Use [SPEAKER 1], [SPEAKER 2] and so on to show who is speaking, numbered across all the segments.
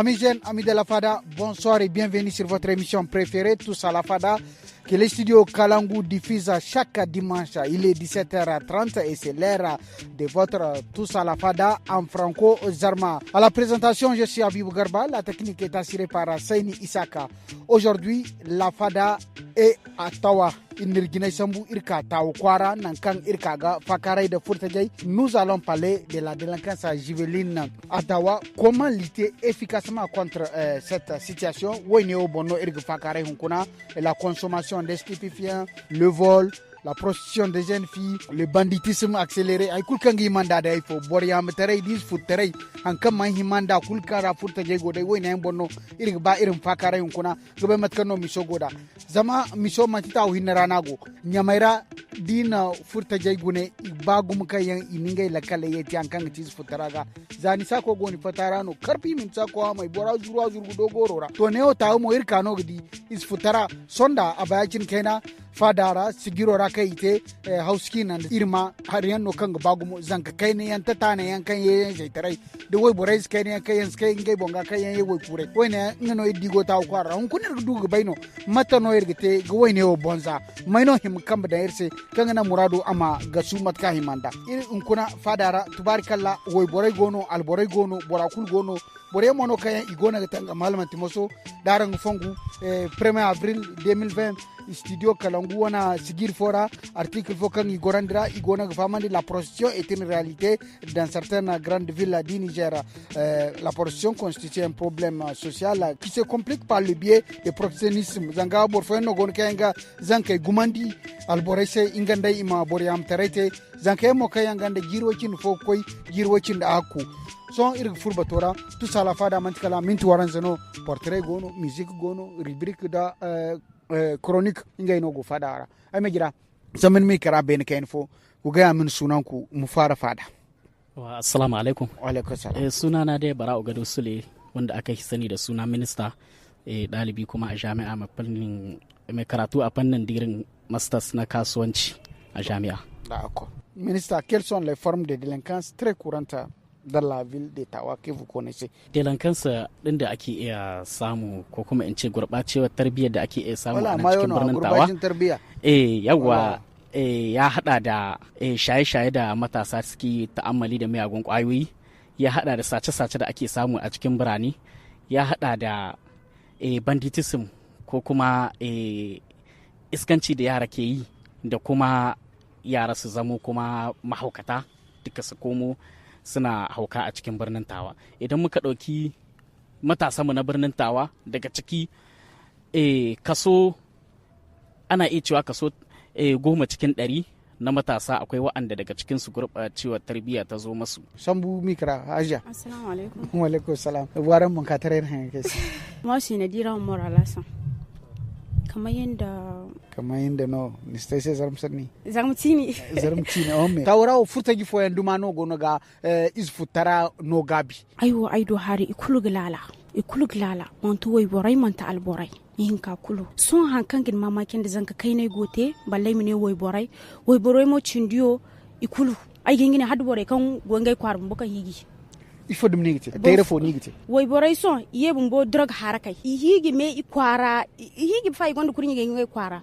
[SPEAKER 1] Amis jeunes, amis de la Fada, bonsoir et bienvenue sur votre émission préférée, Tous à la Fada, que les studios Kalangu diffusent chaque dimanche. Il est 17h30 et c'est l'heure de votre Tous à la Fada en franco-zarma. À la présentation, je suis Abibou Garba, la technique est assurée par Saini Isaka. Aujourd'hui, la Fada est à Tawa. Nous allons parler de la délinquance juvénile à Tawa. Comment lutter efficacement contre cette situation? La consommation des stupéfiants, le vol, la prostitution des jeunes filles, le banditisme accéléré. Ay kulkan gi manda da ifo boriam tere dis futere an kam man himanda kulkara furta je gode woyna en bonno irig ba irin fakara yunkuna gobe matkano miso goda zama miso matita hinna nago nyamaira dina furta je gune ba gum kayan iningai lakale yeti an kan tis futaraga zani sako goni fatarano karpi min sako mai bora zuru dogorora to ne o tawo mo irkano gidi is futara sonda abayacin kaina fadara sigirora kaite hauskin and irma hariyan no kanga bagumo zanka kaine yan tatane yan kan ye jaitarai de woy borais kaine yan kayan skay ngay bonga kayan ye woy pure woyne ngano idigo taw kwara on kunir dugu bayno mata no irgite go woyne o bonza mayno him kamba da irse kanga na murado ama gasu matka himanda ir unkuna fadara tubarikallah woy boray gono al boray gono borakul gono bore mono kayan igona tanga malmanti moso darang fongu 1er avril 2020 studio Kalangu wana sigir fora article fokan igorandra igona famandi la prostitution est une réalité dans certaines grandes villes du Niger. La prostitution constitue un problème social qui se complique par le biais du proxénétisme. Zanga borfeno gon kanga zanka gumandi alborese inganda ima boriam terete zanka mo kayanga de girwocin fokoy girwocin da aku son irg furba tora Tous à la Fada mantikala mintu waranzano portrait gono musique gono rubrique da chronique ingay no go fadara ay megira zaman mi kara ben kain fo ku ga min sunan ku mu fara fada.
[SPEAKER 2] Wa assalamu alaikum.
[SPEAKER 1] Wa alaikum salam.
[SPEAKER 2] Sunana dai Bara'u Gado Sule wanda aka yi sani da suna minista dalibi kuma a jami'a mai karatu a fannin digirin masters na kasuwanci a jami'a.
[SPEAKER 1] D'accord. Ministre, quelles sont les formes de délinquance très courantes dans la ville de Tawa que vous connaissez?
[SPEAKER 2] Délinquance din da ake iya samu ko kuma in ce gurbacewar tarbiyyar da ake iya samu a cikin birnin Tawa. Yawa ya hada da shaye-shaye da matasa suke ta'ammali da miyagun kwayoyi, ya hada da sace-sace da ake samu a cikin birane, ya hada da banditism ko kuma iskanci da yara ke yi da kuma yara su zamo kuma mahaukata duka su komo suna hauka a cikin birnin Tawa. Idan muka ɗauki matasanmu na birnin Tawa daga ciki kaso ana iya cewa kaso 10 cikin 100 na matasa akwai wa'anda daga cikin su gurɓacewar tarbiyya ta zo masu.
[SPEAKER 1] Sambu mikra haja.
[SPEAKER 3] Assalamu alaikum.
[SPEAKER 1] Wa alaikum salam. Waran mun ka tare ne kake.
[SPEAKER 3] Mashi Nadira Umar Alasan. Kamar yadda
[SPEAKER 1] no ni stai sai zarmsani
[SPEAKER 3] zarmtini
[SPEAKER 1] omme tawrawo furtagi fo en duma no gono ga is futara no gabi
[SPEAKER 3] aido hari ikulu glala montu way boray manta al boray yin ka kulu son hankan gin mamakin da zanka kai ne gote balle mine way boray mo cindiyo ikulu ai gingine hadu boray kan gongai kwarbu bukan higi
[SPEAKER 1] il faut dum nigite tere fo nigite
[SPEAKER 3] way boray son yebum bo drug harakai higi me ikwara higi fay gondo kurnyi ngai kwara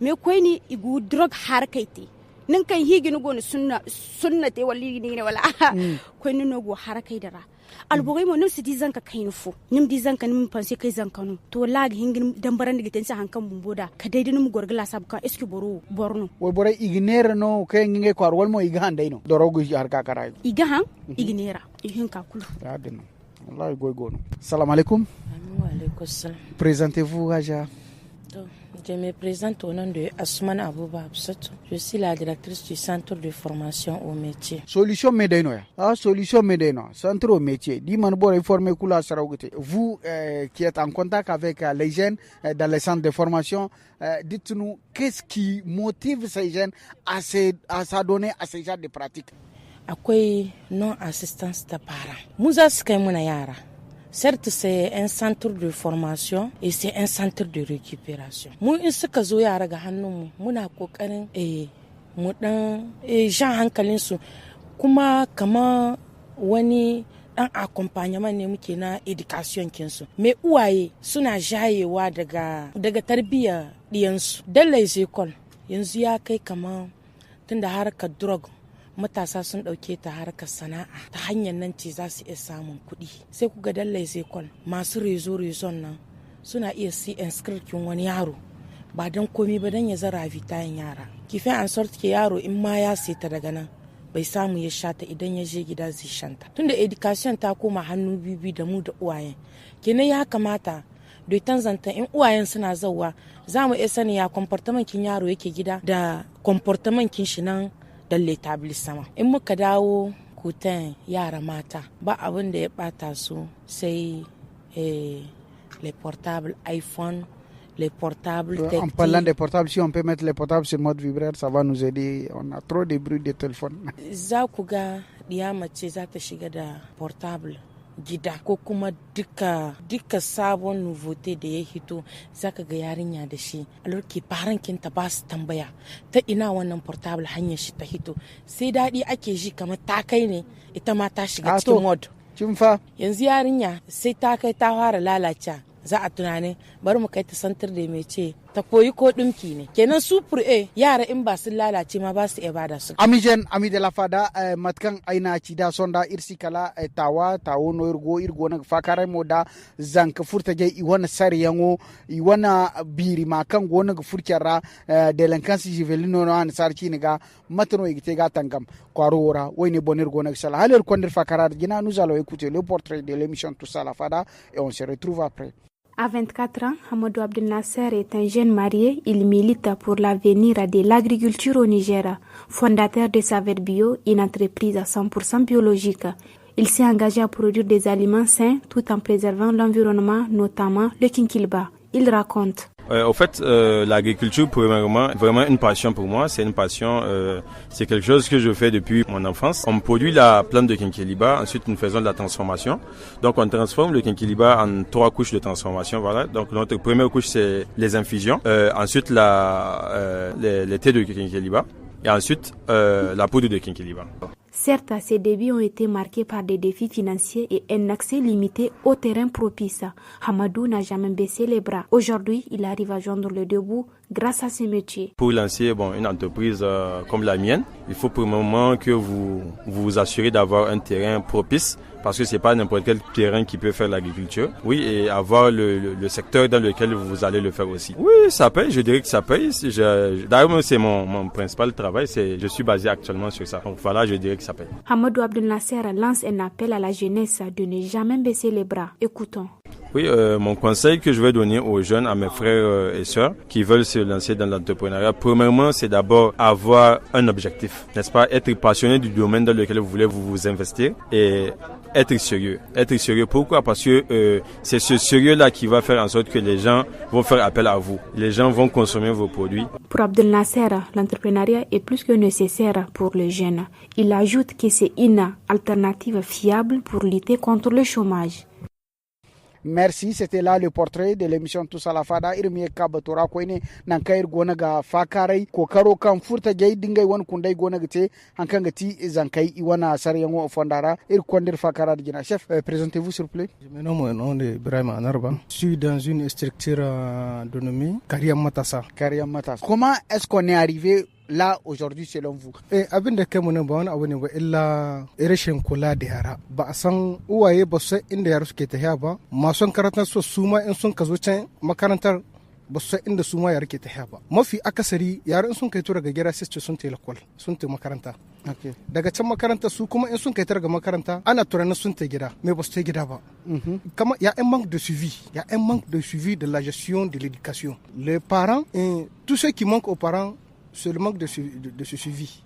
[SPEAKER 3] me koyni igu drug harakai te nan kan higi no gono sunna te walli ne wala koyni no go harakai dara albogai mo nimsi di zanka kainu fo nim di zanka nim panse kai zanka no to lag hingin dambaran diga tensa hankan bumboda ka daidai nim gorgla sabka eski borno
[SPEAKER 1] way boray ignera no kay ngai kwar wal mo iga handai no dorogo har ka karay
[SPEAKER 3] iga han ignera ihin ka kulu
[SPEAKER 1] adina wallahi gono salam alaikum.
[SPEAKER 4] Wa alaikum salam.
[SPEAKER 1] Présentez-vous Aja.
[SPEAKER 4] Je me présente au nom de Assoumana Abouba Absatou. Je suis la directrice du centre de formation au métier.
[SPEAKER 1] Solution Medeno. Solution Medeno. Centre au métier. Dis-moi, informé Kula Saraougete. Vous qui êtes en contact avec les jeunes dans les centres de formation, dites-nous qu'est-ce qui motive ces jeunes à s'adonner à ces genres de pratiques?
[SPEAKER 4] Akwai non-assistance de parents. Mouza Skai Yara. Certes, c'est un centre de formation et c'est un centre de récupération. Mu in suka zo yara ga hannunmu muna kokarin mu dan jan hankalinsu kuma kama wani dan accompagnement ne muke na education kinsu. Me uwaye suna jayewa daga tarbiyyar diyansu. Dallai zekol yanzu ya kai kamar tunda harkar drug matasa sun dauke ta harkar sana'a ta hanyar nan ce za su iya samun kuɗi. Sai ku ga dallai zekol masu rezon nan suna iya si inscription wani yaro ba don komi ba don ya zara vitayin yara. Kifin an sort ke yaro in ma ya seta daga nan bai samu ya shata idan ya je gida zai shanta. Tunda education ta koma hannu bibi da mu da uwayen. Kenan ya kamata doitan zanta in uwayen suna zauwa za mu iya sani ya comportement kin yaro yake gida da comportement kin shi nan dalle tablis sama. In muka dawo kutan yara mata ba abin da ya bata su sai les portables iPhone, les portables.
[SPEAKER 1] En parlant des portables, si on peut mettre les portables sur mode vibraire, ça va nous aider. On a trop de bruit de téléphone.
[SPEAKER 4] Za ku ga diya mace za ta shiga da portable gida ko kuma duka sabon nouveauté da ya hito zaka ga yarinya da shi alurki farankinta ba su tambaya ta ina wannan portable hanyar shi ta hito sai daɗi ake ji kamar ta kai ne ita ma ta shiga cikin mod. Yanzu yarinya sai ta kai ta fara lalace za a tunanin bari mu kai ta santar da mai ce ta koyi ko dinki ne kenan su yara in ba sun lalace ma ba su iya bada su.
[SPEAKER 1] Ami de la fada matkan aina ci da sonda irsi kala tawo no irgo na fakare moda zanka furta je i wana sariyango i wana biri makan gona ga furkyara delinquency juvenile no an sarki ne ga matano igite ga tangam kwarora wayne bonir gona sala haler kondir fakara gina nous allons écouter le portrait de l'émission Tous à la fada et on se retrouve après.
[SPEAKER 5] À 24 ans, Hamadou Abdel Nasser est un jeune marié. Il milite pour l'avenir de l'agriculture au Niger. Fondateur de Saver Bio, une entreprise à 100% biologique. Il s'est engagé à produire des aliments sains tout en préservant l'environnement, notamment le kinkilba. Il raconte.
[SPEAKER 6] Au fait, l'agriculture, premièrement, vraiment une passion pour moi. C'est une passion, c'est quelque chose que je fais depuis mon enfance. On produit la plante de kinkeliba, ensuite nous faisons de la transformation. Donc on transforme le kinkeliba en 3 couches de transformation. Voilà. Donc notre première couche c'est les infusions, ensuite les thés de kinkeliba et ensuite la poudre de kinkeliba.
[SPEAKER 5] Certes, ces débuts ont été marqués par des défis financiers et un accès limité au terrain propice. Hamadou n'a jamais baissé les bras. Aujourd'hui, il arrive à joindre le debout grâce à ses métiers.
[SPEAKER 6] Pour lancer une entreprise comme la mienne, il faut pour le moment que vous vous assurez d'avoir un terrain propice parce que c'est pas n'importe quel terrain qui peut faire l'agriculture. Oui, et avoir le secteur dans lequel vous allez le faire aussi. Oui, ça paye, je dirais que ça paye. D'ailleurs, c'est mon principal travail, je suis basé actuellement sur ça. Donc voilà, je dirais que ça paye.
[SPEAKER 5] Hamadou Abdel Nasser lance un appel à la jeunesse de ne jamais baisser les bras. Écoutons.
[SPEAKER 6] Oui, mon conseil que je vais donner aux jeunes, à mes frères et sœurs qui veulent se lancer dans l'entrepreneuriat, premièrement, c'est d'abord avoir un objectif, n'est-ce pas? Être passionné du domaine dans lequel vous voulez vous investir et être sérieux. Être sérieux, pourquoi? Parce que c'est ce sérieux-là qui va faire en sorte que les gens vont faire appel à vous. Les gens vont consommer vos produits.
[SPEAKER 5] Pour Abdel Nasser, l'entrepreneuriat est plus que nécessaire pour les jeunes. Il ajoute que c'est une alternative fiable pour lutter contre le chômage.
[SPEAKER 1] Merci, c'était là le portrait de l'émission Tous à la Fada. Irmi kabatora koine nankair gona ga fakarai kokaro kan furta jay dingay won kunday gona gite hankan gati zankai iwana saryango fondara ir kondir fakara dina. Chef, présentez-vous s'il vous plaît.
[SPEAKER 7] Mon nom est Ibrahim Anarba. Je suis dans une structure dénommée Kariam Matassa.
[SPEAKER 1] Kariam Matassa. Comment est-ce qu'on est arrivé là aujourd'hui selon vous?
[SPEAKER 7] Abin da kai mun ba wani abu ne ba illa rashin kula da yara. Ba a san uwaye ba su inda yara suke tafiya ba. Masu karantar su ma in sun ka zo can makarantar ba su inda su ma yara ke tafiya ba. Mafi akasari yara in sun kai to daga gida sai sun tafi lakwal, sun tafi makaranta. Daga can makaranta su kuma in sun kai ta daga makaranta ana tunanin sun tafi gida, mais ba su tafi gida ba. Kama y a un manque de suivi, il y a un manque de suivi de la gestion de l'éducation. Les parents, tout ce qui manque aux parents, c'est le manque de ce suivi.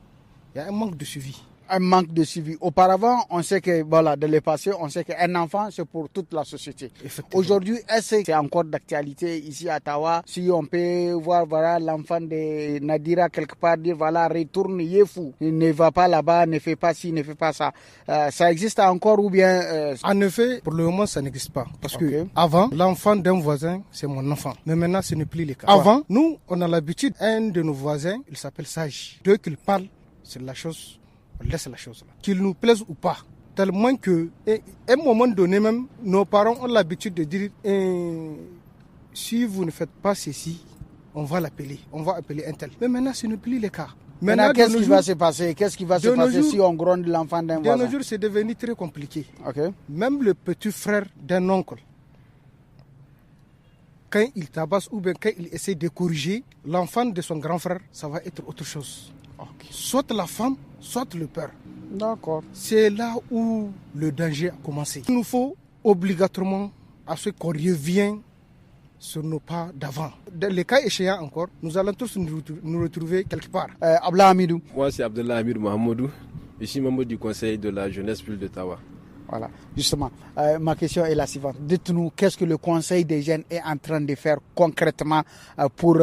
[SPEAKER 7] Il y a un manque de suivi.
[SPEAKER 1] Un manque de suivi. Auparavant, on sait que, voilà, dans le passé, on sait qu'un enfant, c'est pour toute la société. Aujourd'hui, est-ce que c'est encore d'actualité ici à Tawa? Si on peut voir, voilà, l'enfant de Nadira quelque part dire, voilà, retourne, il est fou. Il ne va pas là-bas, ne fait pas ci, ne fait pas ça. Ça existe encore ou bien...
[SPEAKER 7] En effet, pour le moment, ça n'existe pas. Parce que avant, l'enfant d'un voisin, c'est mon enfant. Mais maintenant, ce n'est plus le cas. Avant, nous, on a l'habitude, un de nos voisins, il s'appelle Sage. Dès qu'il parle, c'est la chose... On laisse la chose là. Qu'il nous plaise ou pas, tellement que, à un moment donné même, nos parents ont l'habitude de dire, si vous ne faites pas ceci, on va appeler un tel. Mais maintenant, ce n'est plus le cas.
[SPEAKER 1] Maintenant, qu'est-ce qui va se passer? Qu'est-ce qui va se passer si on gronde l'enfant d'un voisin?
[SPEAKER 7] De nos jours, c'est devenu très compliqué.
[SPEAKER 1] Okay.
[SPEAKER 7] Même le petit frère d'un oncle, quand il tabasse ou bien quand il essaie de corriger l'enfant de son grand frère, ça va être autre chose. Okay. Soit la femme, soit le père.
[SPEAKER 1] D'accord.
[SPEAKER 7] C'est là où le danger a commencé. Il nous faut obligatoirement à ce qu'on revienne sur nos pas d'avant. Dans les cas échéants encore, nous allons tous nous retrouver quelque part.
[SPEAKER 1] Abla Hamidou.
[SPEAKER 8] Moi, c'est Abdallah Hamidou Mahamoudou. Je suis membre du conseil de la jeunesse Pile de Tawa.
[SPEAKER 1] Voilà, justement, ma question est la suivante. Dites-nous, qu'est-ce que le conseil des jeunes est en train de faire concrètement pour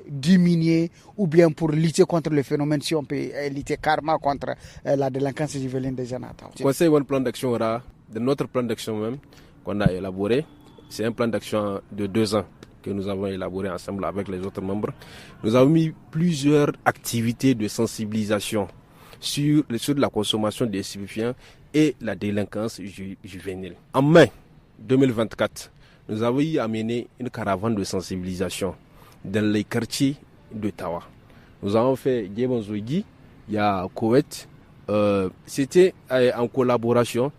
[SPEAKER 1] diminuer ou bien pour lutter contre le phénomène, si on peut lutter carrément contre la délinquance juvénile des jeunes à Tawa?
[SPEAKER 8] Le conseil a un plan d'action, de notre plan d'action même, qu'on a élaboré. C'est un plan d'action de 2 ans que nous avons élaboré ensemble avec les autres membres. Nous avons mis plusieurs activités de sensibilisation sur la consommation des stupéfiants et la délinquance juvénile. En mai 2024, nous avons amené une caravane de sensibilisation dans les quartiers de Tawa. Nous avons fait Guébonzougui, il y a Koweït. C'était en collaboration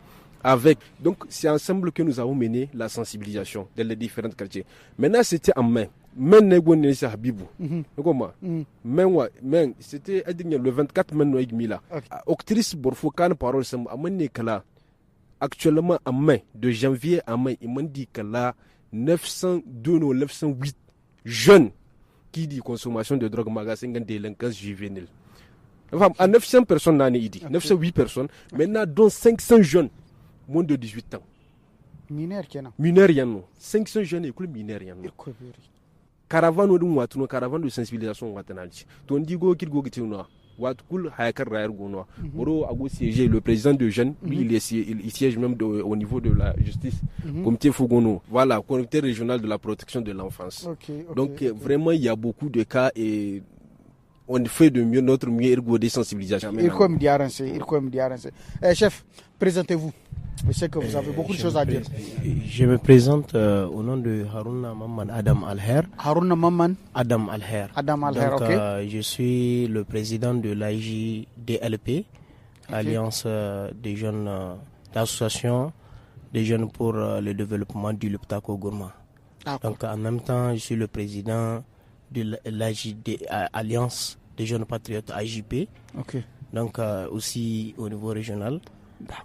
[SPEAKER 8] avec. Donc, c'est ensemble que nous avons mené la sensibilisation dans les différents quartiers. Maintenant, c'était en mai. Maintenant, c'est Habibou. Comment? Mais c'était le 24 mai. Octrice Borfokan parole actuellement en mai, de janvier à mai, il m'a dit que là, 902 ou 908 jeunes qui disent consommation de drogue, magasin, délinquance juvénile. Enfin, à 900 personnes, il dit. 908 personnes. Maintenant, dont 500 jeunes. Moins de 18 ans. Mineurs, il y a 500 jeunes écoles mineurs. Caravane de sensibilisation. Le président de jeunes, lui, il siège même au niveau de la justice. Comité Fogono, voilà, comité régional de la protection de l'enfance. Donc, vraiment, il y a beaucoup de cas et on fait de mieux notre mieux de sensibilisation.
[SPEAKER 1] Chef, présentez-vous. Je sais que vous avez beaucoup de choses à dire.
[SPEAKER 9] Je me présente au nom de Haruna Mamman Adam Alher.
[SPEAKER 1] Haruna Mamman
[SPEAKER 9] Adam Alher.
[SPEAKER 1] Adam Alher,
[SPEAKER 9] donc,
[SPEAKER 1] ok.
[SPEAKER 9] Je suis le président de l'AJDLP, Alliance des jeunes d'association des jeunes pour le développement du Luptako Gourma. Donc en même temps, je suis le président de l'Alliance des jeunes patriotes AJP.
[SPEAKER 1] Okay.
[SPEAKER 9] Donc aussi au niveau régional.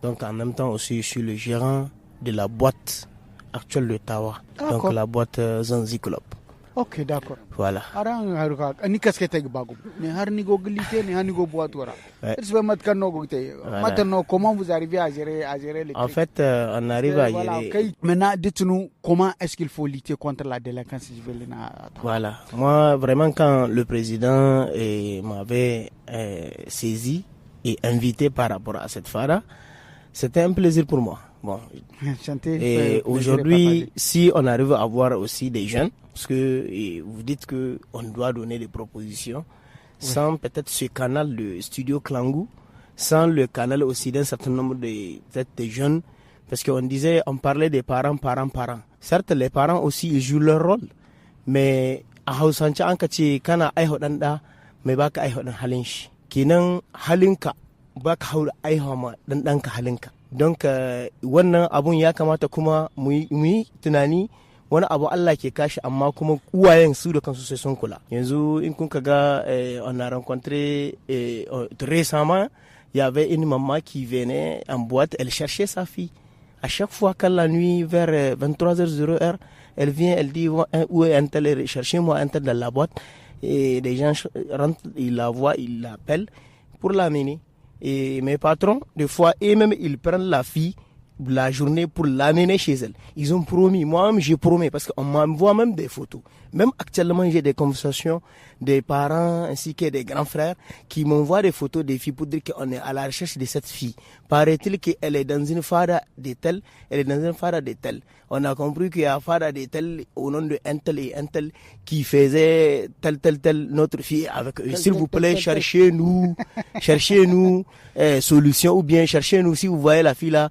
[SPEAKER 9] Donc en même temps aussi je suis le gérant de la boîte actuelle de Tawa. Donc la boîte Zanzi Club.
[SPEAKER 1] Ok, d'accord.
[SPEAKER 9] Voilà.
[SPEAKER 1] Comment vous arrivez à gérer les trucs?
[SPEAKER 9] En fait, on arrive à gérer.
[SPEAKER 1] Maintenant, dites-nous comment est-ce qu'il faut lutter contre la délinquance juvénile à Tawa?
[SPEAKER 9] Voilà. Moi, vraiment, quand le président m'avait saisi et invité par rapport à cette FADA, c'était un plaisir pour moi. Bon. Et aujourd'hui, si on arrive à avoir aussi des jeunes, parce que vous dites que on doit donner des propositions, sans peut-être ce canal de Studio Klangou, sans le canal aussi d'un certain nombre de peut-être des jeunes, parce qu'on disait, on parlait des parents. Certes, les parents aussi ils jouent leur rôle, mais à Hausancha ankachi kana aiho danda, mais baka aiho dan halinshi. Kinan halinka baka haura aiho ma dan danka halinka. Donc wannan abun ya kamata kuma mu yi tunani wani abu Allah ke kashi amma kuma uwayen su da kansu sai sun kula. Yanzu in kun kaga on a rencontré récemment, il y avait une maman qui venait en boîte, elle cherchait sa fille. À chaque fois qu'à la nuit vers 23h00, elle vient, elle dit où est un tel, cherchez-moi un tel dans la boîte. Et des gens rentrent, ils la voient, ils l'appellent pour l'amener. Et mes patrons, des fois, eux-mêmes, ils prennent la fille la journée pour l'amener chez elle. Ils ont promis, moi-même j'ai promis, parce qu'on m'envoie même des photos. Même actuellement, j'ai des conversations des parents ainsi que des grands frères qui m'envoient des photos des filles pour dire qu'on est à la recherche de cette fille. Paraît-il qu'elle est dans une fada de telle, elle est dans une fada de telle. On a compris qu'il y a un fada de telle au nom de un tel et un tel qui faisait tel notre fille avec eux. S'il vous plaît, cherchez-nous solution ou bien cherchez-nous si vous voyez la fille là,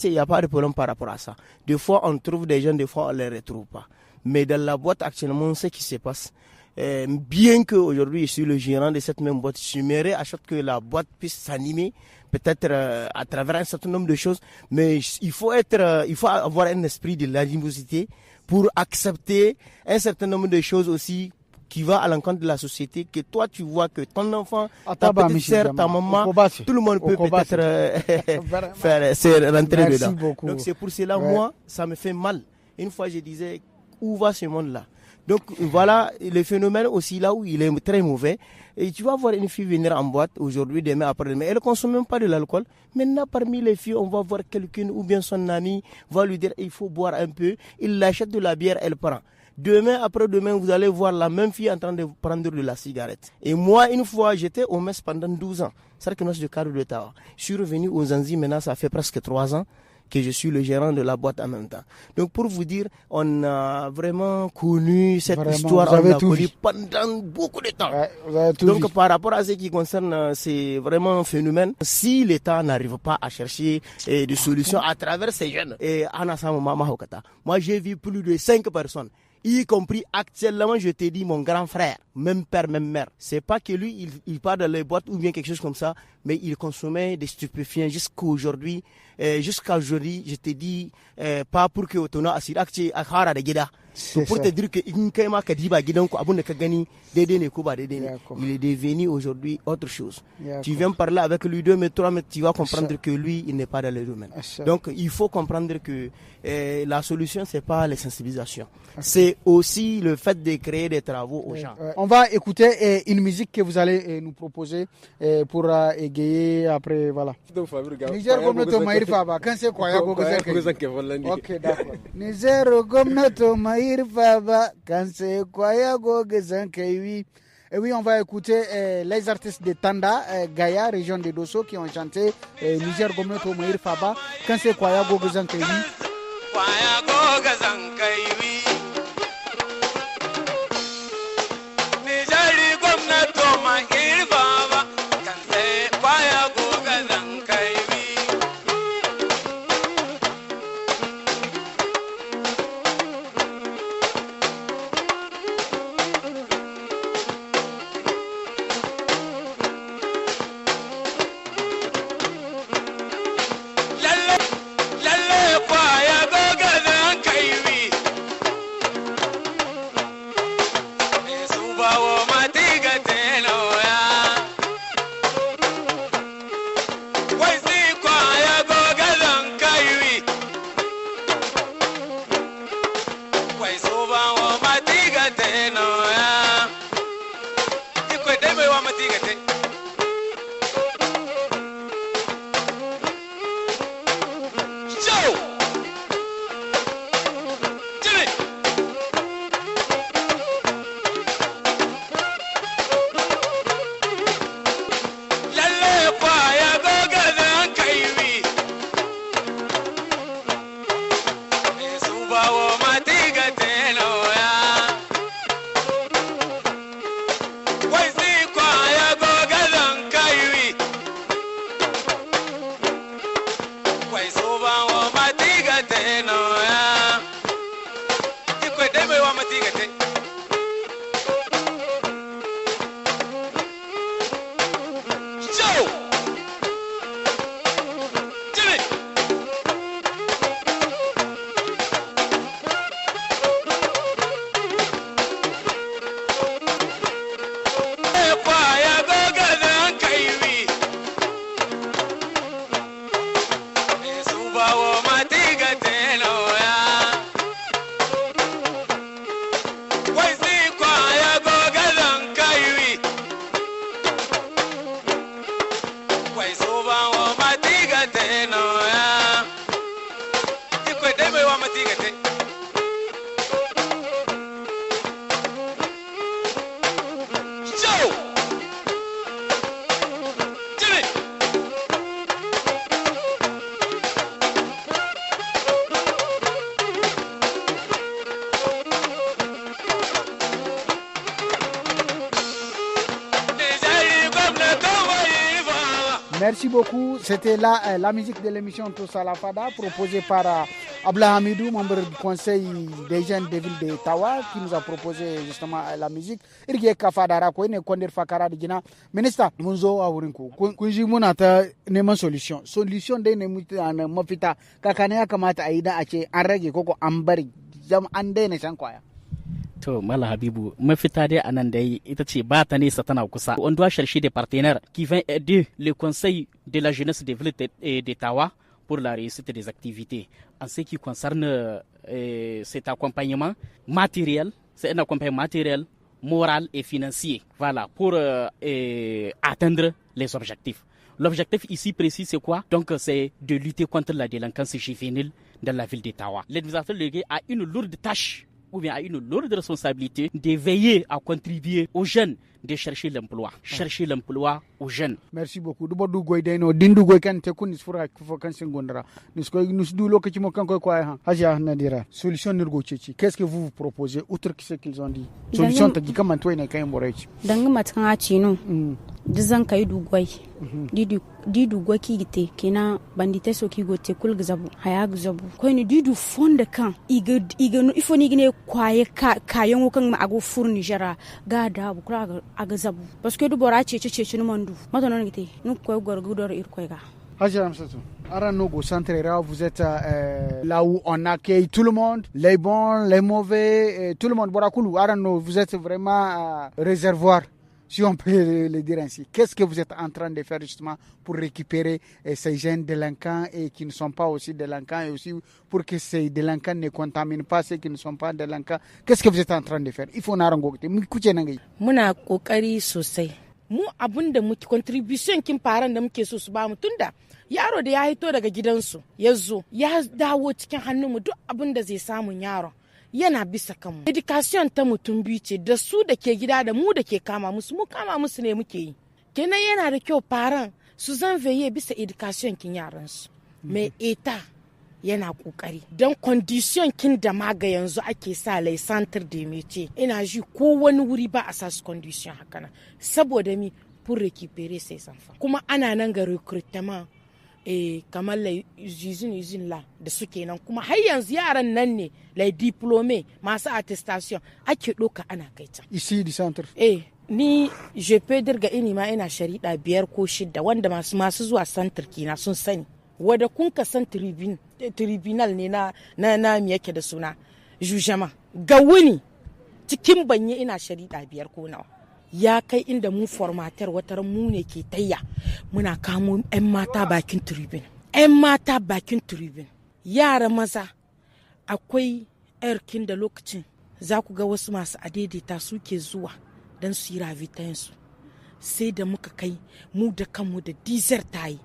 [SPEAKER 9] il n'y a pas de problème par rapport à ça. Des fois, on trouve des gens, des fois, on ne les retrouve pas. Mais dans la boîte, actuellement, on sait ce qui se passe. Bien qu'aujourd'hui, je suis le gérant de cette même boîte, j'aimerais à chaque que la boîte puisse s'animer, peut-être à travers un certain nombre de choses. Mais il faut avoir un esprit de l'animosité pour accepter un certain nombre de choses aussi qui va à l'encontre de la société, que toi tu vois que ton enfant, ta petite sœur, ta maman, tout le monde peut peut-être faire rentrer dedans. Beaucoup. Donc c'est pour cela, moi, ça me fait mal. Une fois je disais, où va ce monde-là? Donc voilà le phénomène aussi là où il est très mauvais. Et tu vas voir une fille venir en boîte aujourd'hui, demain, après-demain. Elle ne consomme même pas de l'alcool. Maintenant, parmi les filles, on va voir quelqu'un ou bien son ami va lui dire il faut boire un peu. Il l'achète de la bière, elle prend. Demain, après-demain, vous allez voir la même fille en train de prendre de la cigarette. Et moi, une fois, j'étais au MES pendant 12 ans. C'est que de cadre de Tawa. Je suis revenu aux Zanzi, maintenant, ça fait presque 3 ans que je suis le gérant de la boîte en même temps. Donc, pour vous dire, on a vraiment connu cette histoire, on l'a connu pendant beaucoup de temps. Donc, par rapport à ce qui concerne, c'est vraiment un phénomène. Si l'État n'arrive pas à chercher des solutions à travers ces jeunes, moi, j'ai vu plus de 5 personnes. Y compris actuellement, je t'ai dit, mon grand frère, même père, même mère. C'est pas que lui, il part dans les boîtes ou bien quelque chose comme ça, mais il consommait des stupéfiants jusqu'à aujourd'hui, je t'ai dit, pas pour que tu n'as assis à Khara de Gida. Pour te dire que il est devenu aujourd'hui autre chose. Tu viens parler avec lui 2 mètres, 3 mètres, tu vas comprendre que lui, il n'est pas dans le domaine. Donc, il faut comprendre que la solution, c'est pas les sensibilisations. C'est aussi le fait de créer des travaux aux gens.
[SPEAKER 1] On va écouter une musique que vous allez nous proposer pour égayer après, voilà. Niger Gomnato Maïr Faba, quand c'est quoi? Ok, d'accord. Niger Gomnato Maïr Faba, quand c'est quoi? Et oui, on va écouter les artistes de Tanda, Gaïa, région de Dosso, qui ont chanté Niger Gomnato Maïr Faba, quand c'est quoi?
[SPEAKER 10] Kwai so ba wa matiga te no ya.
[SPEAKER 1] Merci beaucoup. C'était la musique de l'émission Tous à la Fada, proposée par Abla Hamidou, membre du conseil des jeunes de ville de Tawa, qui nous a proposé justement la musique. Irge Kafadara ko ne kondir fakara de gina. Ministre, mun zo a wurin ku. Kun ji muna ta neman solution. Solution dai ne mutane mafita. Kakane ya kamata a yi da a ce an rage koko an bari jam an daina shan kwaya.
[SPEAKER 2] To Mala Habibu, mafita dai anan dai ita ce ba ta nesa tana kusa. On doit chercher des partenaires qui vont aider le conseil de la jeunesse de ville de Tawa pour la réussite des activités. En ce qui concerne cet accompagnement matériel, c'est un accompagnement matériel, moral et financier. Voilà, pour atteindre les objectifs. L'objectif ici précis, c'est quoi? Donc, c'est de lutter contre la délinquance juvénile dans la ville de Tawa. L'administrateur délégué a une lourde tâche ou bien a une lourde responsabilité de veiller à contribuer aux jeunes de chercher l'emploi. Chercher l'emploi aux jeunes.
[SPEAKER 1] Merci beaucoup. Du bodu goy deno dindu goy kan te kunis fura fo kan singondra. Nus koy nus du lokaci mo kan koy ko ha. Haja Nadira. Solution nirgo ceci. Qu'est-ce que vous proposez outre ce qu'ils ont dit? Solution ta jika man toy ne kay morechi.
[SPEAKER 3] Danga matkan a cino. Dizan kai du goy. Didu goy ki gite kina bandite so ki gote kul gzabu haya gzabu. Koy ni didu fonda kan iga no ifo ni gine kwaye kayan kan ma ago furni jara ga da bu kura aga zabu. Parce que du bora cece no mandu. Mato non gite nu koy gorgudor ir koy ga.
[SPEAKER 1] Haja Amsatou, Aranogo Centrera, vous êtes là où on accueille tout le monde, les bons, les mauvais, tout le monde. Borakoulou, Arano, vous êtes vraiment réservoir, si on peut le dire ainsi. Qu'est-ce que vous êtes en train de faire justement pour récupérer ces jeunes délinquants et qui ne sont pas aussi délinquants et aussi pour que ces délinquants ne contaminent pas ceux qui ne sont pas délinquants? Qu'est-ce que vous êtes en train de faire? Il faut narango.
[SPEAKER 4] Muna kokari sosai. Mu abun da muke contribution kin faran da muke so su ba mu tunda yaro da ya hito daga gidansu ya zo ya dawo cikin hannunmu duk abun da zai samu yaro yana bisa kanmu. Education ta mutum biyu ce da su da ke gida da mu da ke kama musu mu kama musu ne muke yi. Kenan yana da kyau faran su zan veye bisa education kin yaransu. Mai eta yana kokari don condition kin da maga yanzu ake sa lai centre de métier ina ji ko wani wuri ba a sa su condition haka nan saboda mi pour récupérer ces enfants kuma ana nan ga recrutement kamar lai usine la da suke nan kuma har yanzu yaran nan ne lai diplômé masu attestation ake doka ana kai can
[SPEAKER 1] ici du centre
[SPEAKER 4] ni je peux dire ga ini ma ina sharida 5 ko 6 wanda masu zuwa centre kina sun sani wadda kun ka san tribunal ne na mi yake da suna jujama ga wuni cikin banye ina shari'a 5 ko nawa ya kai inda mu formatar watar mu ne ke tayya muna kamo 'yan mata bakin tribune yara maza akwai erkin da lokacin za ku ga wasu masu adaidaita suke zuwa don su yi ravitayensu sai da muka kai mu da kanmu da dizar tayi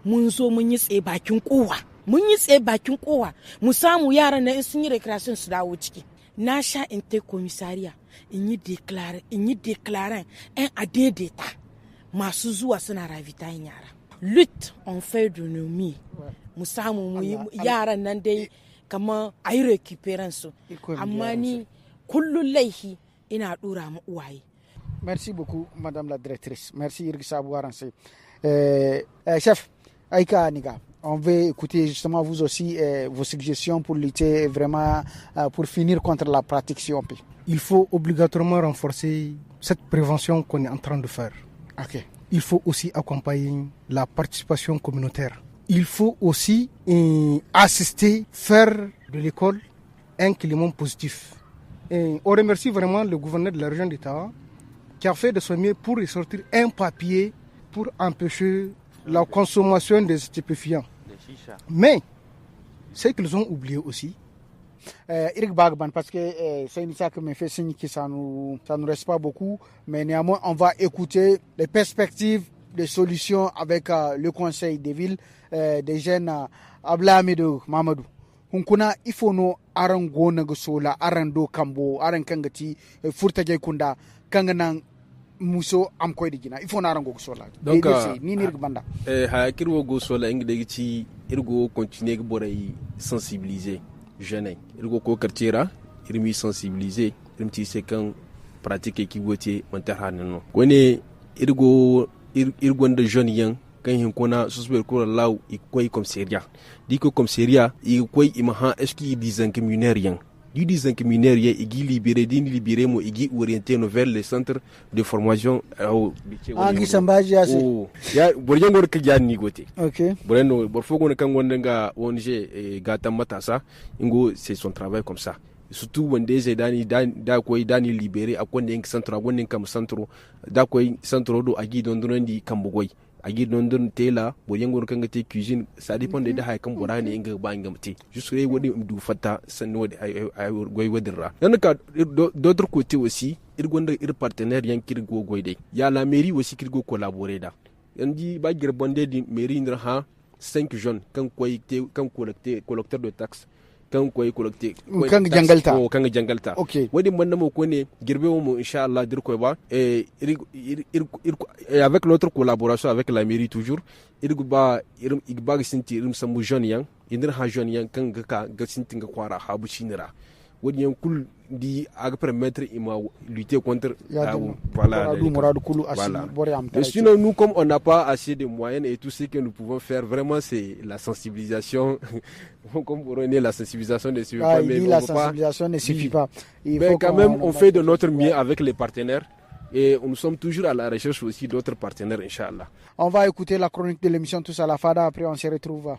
[SPEAKER 4] mun zo mun yi tsaye bakin kowa mu samu yaran na in sun yi recreation su dawo ciki na sha in tai komisariya in yi declarer en adaidaita masu zuwa suna ravitayin yara lutte on fait de nos mieux mu samu mu yi yaran nan dai kamar ayi recuperan su amma ni kullun laihi ina dura mu uwaye.
[SPEAKER 1] Merci beaucoup madame la directrice, merci Irgisa Bouaranse. Chef Aïka Niga, on veut écouter justement vous aussi vos suggestions pour lutter vraiment, pour finir contre la pratique si on peut.
[SPEAKER 7] Il faut obligatoirement renforcer cette prévention qu'on est en train de faire.
[SPEAKER 1] Okay.
[SPEAKER 7] Il faut aussi accompagner la participation communautaire. Il faut aussi assister, faire de l'école un climat positif. Et on remercie vraiment le gouverneur de la région d'Ottawa qui a fait de son mieux pour ressortir un papier pour empêcher la consommation des stupéfiants. Mais, ce qu'ils ont oublié aussi,
[SPEAKER 1] Eric Bagban, parce que c'est une chose qui me fait signe que ça nous reste pas beaucoup, mais néanmoins, on va écouter les perspectives des solutions avec le conseil des villes, des jeunes Abla Hamidou Mamadou. Hunkuna ifono aran gona gosola aran do kambo aran kangati furtaje kunda kanganan muso am koy digina il faut na rango sola
[SPEAKER 8] donc
[SPEAKER 1] ni nirg banda
[SPEAKER 8] ha kirwo go sola ngi degi ci irgo continuer boray sensibiliser jeune irgo ko kartira irmi sensibiliser irmi se kan pratique ki wote monter hanno woni irgo de jeune yan kan hin kona susbe ko law i koy commissariat di ko commissariat i koy imaha eski dizan communarian du dizan communarian igi libéré mo igi orienté no vers le centre de formation
[SPEAKER 1] angi sambaji ase
[SPEAKER 8] ya borjan gor ka jani gote
[SPEAKER 1] okay
[SPEAKER 8] boreno borfogo ne kan wonde nga ONG gata matasa ingo c'est son travail comme ça surtout wanda zai da koy dani libéré a konde en centre agonne kam centre da koy centre do agi don di kambogoy agi don tela bo yengor kanga te cuisine ça dépend de hay kam borane inga ba inga mate juste ré wodi du fata san wodi ay goy wadirra dan ka d'autre côté aussi ir gonda ir partenaire yankir go goyde ya la mairie aussi kirgo collaborer da yandi ba gir bonde di mairie ndra ha 5 jeunes kan koy kan collecteur de taxes kan koy collecter
[SPEAKER 1] kan jangalta
[SPEAKER 8] okay wadi banda mo ko ne girbe mo inshallah dir koy ba avec notre collaboration avec la mairie toujours irba sinti sambu jeune yang indir ha jeune yang kan ga sinti ga kwara habu shinira wadi yan kul di aga permettre ima lutter contre voilà. Mais sinon nous comme on n'a pas assez de moyens et tout ce que nous pouvons faire vraiment c'est la sensibilisation comme pour donner la sensibilisation ne suffit pas mais
[SPEAKER 1] la sensibilisation ne suffit pas.
[SPEAKER 8] Mais quand même on fait de notre mieux avec les partenaires et nous sommes toujours à la recherche aussi d'autres partenaires inchallah.
[SPEAKER 1] On va écouter la chronique de l'émission Tous à la Fada, après on se retrouve.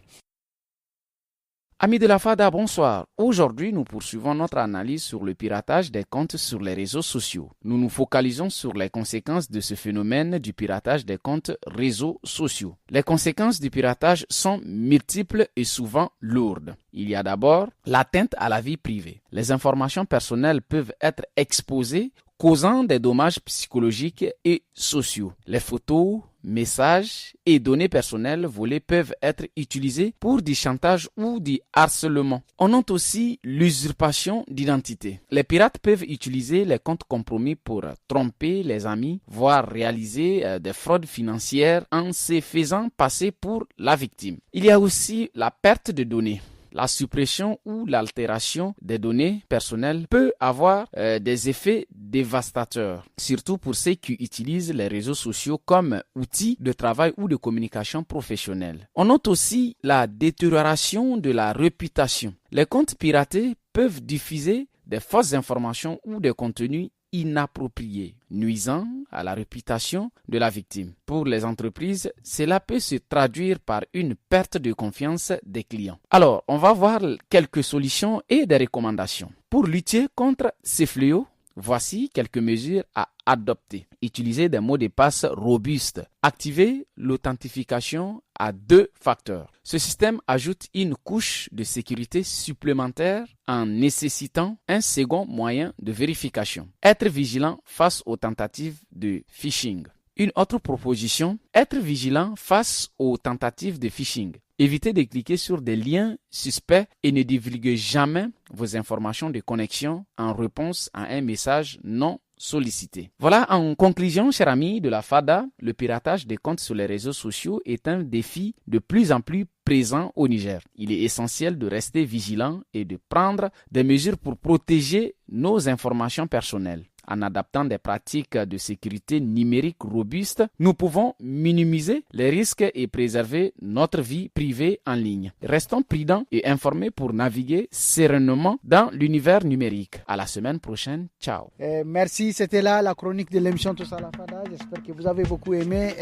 [SPEAKER 10] Amis de la Fada, bonsoir. Aujourd'hui, nous poursuivons notre analyse sur le piratage des comptes sur les réseaux sociaux. Nous nous focalisons sur les conséquences de ce phénomène du piratage des comptes réseaux sociaux. Les conséquences du piratage sont multiples et souvent lourdes. Il y a d'abord l'atteinte à la vie privée. Les informations personnelles peuvent être exposées, causant des dommages psychologiques et sociaux. Les photos, messages et données personnelles volées peuvent être utilisés pour du chantage ou du harcèlement. On note aussi l'usurpation d'identité. Les pirates peuvent utiliser les comptes compromis pour tromper les amis, voire réaliser des fraudes financières en se faisant passer pour la victime. Il y a aussi la perte de données. La suppression ou l'altération des données personnelles peut avoir des effets dévastateurs, surtout pour ceux qui utilisent les réseaux sociaux comme outils de travail ou de communication professionnelle. On note aussi la détérioration de la réputation. Les comptes piratés peuvent diffuser des fausses informations ou des contenus inappropriés, nuisant à la réputation de la victime. Pour les entreprises, cela peut se traduire par une perte de confiance des clients. Alors, on va voir quelques solutions et des recommandations. Pour lutter contre ces fléaux, voici quelques mesures à adopter. Utilisez des mots de passe robustes. Activez l'authentification à 2 facteurs. Ce système ajoute une couche de sécurité supplémentaire en nécessitant un second moyen de vérification. Être vigilant face aux tentatives de phishing. Une autre proposition, être vigilant face aux tentatives de phishing. Évitez de cliquer sur des liens suspects et ne divulguez jamais vos informations de connexion en réponse à un message non sollicité. Voilà, en conclusion, chers amis de la Fada, le piratage des comptes sur les réseaux sociaux est un défi de plus en plus présent au Niger. Il est essentiel de rester vigilant et de prendre des mesures pour protéger nos informations personnelles. En adaptant des pratiques de sécurité numérique robustes, nous pouvons minimiser les risques et préserver notre vie privée en ligne. Restons prudents et informés pour naviguer sereinement dans l'univers numérique. À la semaine prochaine. Ciao.
[SPEAKER 1] Merci, c'était là la chronique de l'émission Tous à la Fada. J'espère que vous avez beaucoup aimé.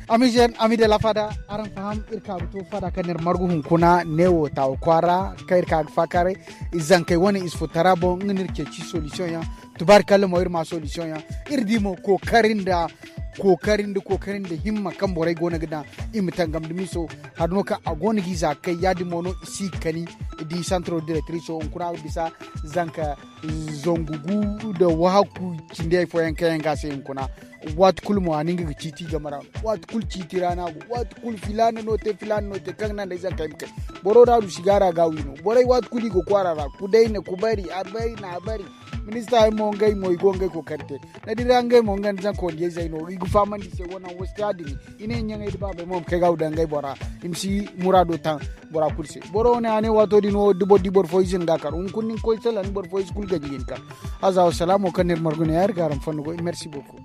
[SPEAKER 1] Amis jeunes, amis de la Fada, aran faham irka buto fada kaner margu hunkuna neo tawkwara kairka fakare izankai wani isfutarabo nginir ke ci solution ya tubarkalla mo irma solution ya irdimo kokarin da himma kan borai gona gida imitangam dimiso hadno ka agona giza kai yadi mono isi kani di centro directrice on kura bisa zanka zongugu da wahaku kinde fo yanka gase kuna wat kul mo aninga citi gamara wat kul citi rana wat kul filana no te kan nan da zanka imke boro da du sigara gawino borai wat kuli go kwarara kudai ne kubari abai na bari minista mo ngai mo igonge ko karte na dirangai mo ngan zan ko je zaino igu famandi se wona wostadi ine nyanga idi babe mom ke gawda ngai bora imsi murado tan bora kurse boro ne ane wato dino dibor foisin gakar kunnin ko selan bor fois kul gajin kan azaw salamu kanir margune yar garam fango merci beaucoup.